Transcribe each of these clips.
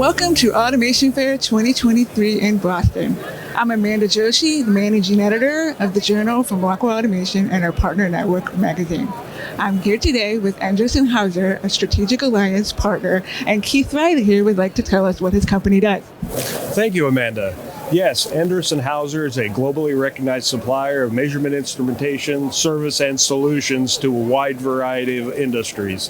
Welcome to Automation Fair 2023 in Boston. I'm Amanda Joshi, the managing editor of the Journal from Rockwell Automation and our partner network magazine. I'm here today with Endress+Hauser, a strategic alliance partner, and Keith Riley here would like to tell us what his company does. Thank you, Amanda. Yes, Endress+Hauser is a globally recognized supplier of measurement instrumentation, service, and solutions to a wide variety of industries.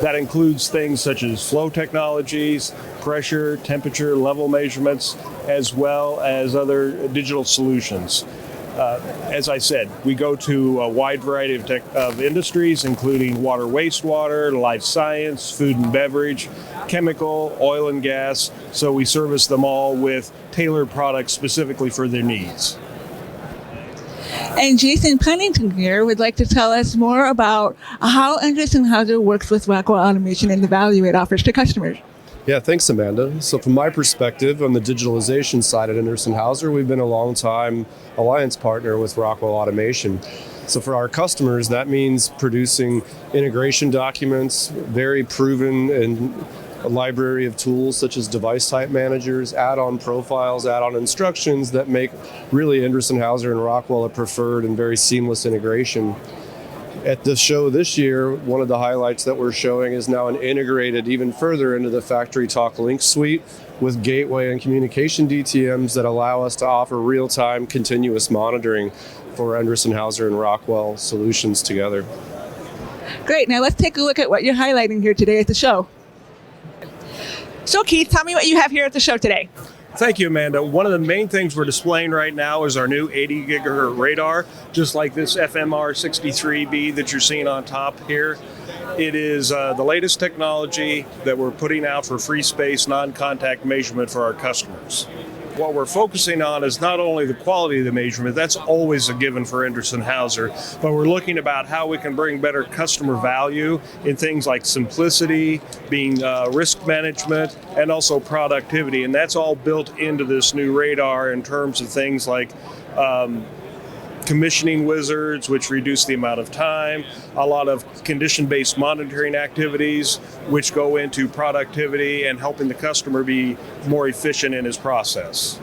That includes things such as flow technologies, pressure, temperature, level measurements, as well as other digital solutions. As I said, we go to a wide variety of industries, including water, wastewater, life science, food and beverage, chemical, oil and gas. So we service them all with tailored products specifically for their needs. And Jason Pennington here would like to tell us more about how Endress+Hauser works with Rockwell Automation and the value it offers to customers. Yeah, thanks, Amanda. So from my perspective, on the digitalization side at Endress+Hauser, we've been a long-time alliance partner with Rockwell Automation. So for our customers, that means producing integration documents, very proven and a library of tools such as device type managers, add-on profiles, add-on instructions that make really Endress+Hauser and Rockwell a preferred and very seamless integration. At the show this year, one of the highlights that we're showing is now an integrated even further into the FactoryTalk Link suite with gateway and communication DTMs that allow us to offer real-time continuous monitoring for Endress+Hauser and Rockwell solutions together. Great, now let's take a look at what you're highlighting here today at the show. So Keith, tell me what you have here at the show today. Thank you, Amanda. One of the main things we're displaying right now is our new 80 gigahertz radar, just like this FMR63B that you're seeing on top here. It is the latest technology that we're putting out for free space, non-contact measurement for our customers. What we're focusing on is not only the quality of the measurement, that's always a given for Endress+Hauser, but we're looking about how we can bring better customer value in things like simplicity, being risk management, and also productivity. And that's all built into this new radar in terms of things like commissioning wizards, which reduce the amount of time, a lot of condition-based monitoring activities, which go into productivity and helping the customer be more efficient in his process.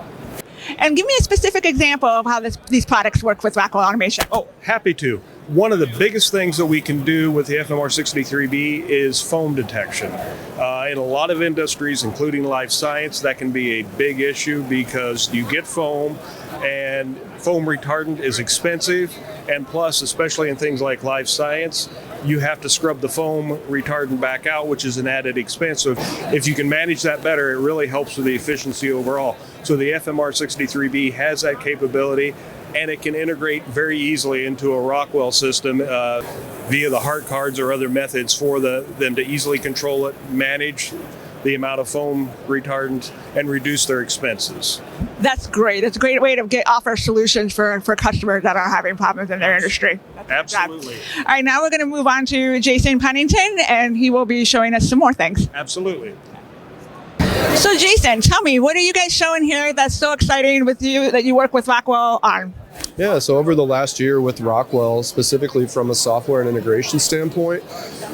And give me a specific example of how these products work with Rockwell Automation. Oh, happy to. One of the biggest things that we can do with the FMR63B is foam detection. In a lot of industries, including life science, that can be a big issue because you get foam, and foam retardant is expensive, and plus, especially in things like life science, you have to scrub the foam retardant back out, which is an added expense. So if you can manage that better, it really helps with the efficiency overall. So the FMR63B has that capability, and it can integrate very easily into a Rockwell system via the heart cards or other methods for them to easily control it, manage the amount of foam retardant, and reduce their expenses. That's great. It's a great way to offer solutions for customers that are having problems in their industry. Absolutely. All right, now we're going to move on to Jason Pennington, and he will be showing us some more things. Absolutely. So Jason, tell me, what are you guys showing here that's so exciting with you that you work with Rockwell on? Yeah, so over the last year with Rockwell, specifically from a software and integration standpoint,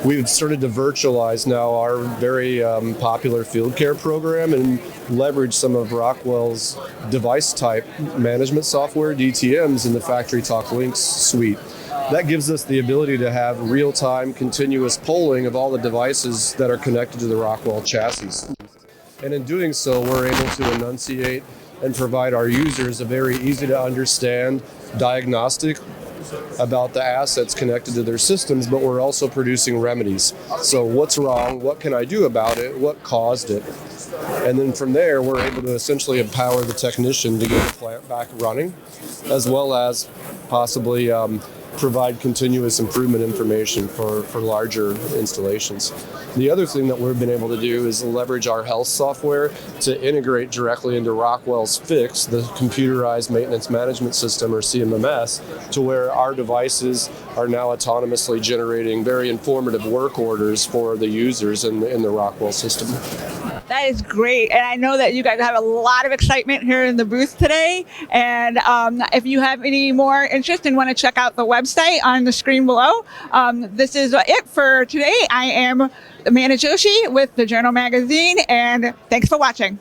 we've started to virtualize now our very popular field care program and leverage some of Rockwell's device type management software, DTMs, in the FactoryTalk Links suite. That gives us the ability to have real-time continuous polling of all the devices that are connected to the Rockwell chassis. And in doing so, we're able to enunciate and provide our users a very easy to understand diagnostic about the assets connected to their systems, but we're also producing remedies. So what's wrong? What can I do about it? What caused it? And then from there, we're able to essentially empower the technician to get the plant back running, as well as possibly provide continuous improvement information for larger installations. The other thing that we've been able to do is leverage our health software to integrate directly into Rockwell's Fix, the computerized maintenance management system, or CMMS, to where our devices are now autonomously generating very informative work orders for the users in the Rockwell system. That is great. And I know that you guys have a lot of excitement here in the booth today. And if you have any more interest and want to check out the website on the screen below, this is it for today. I am Amanda Joshi with the Journal Magazine, and thanks for watching.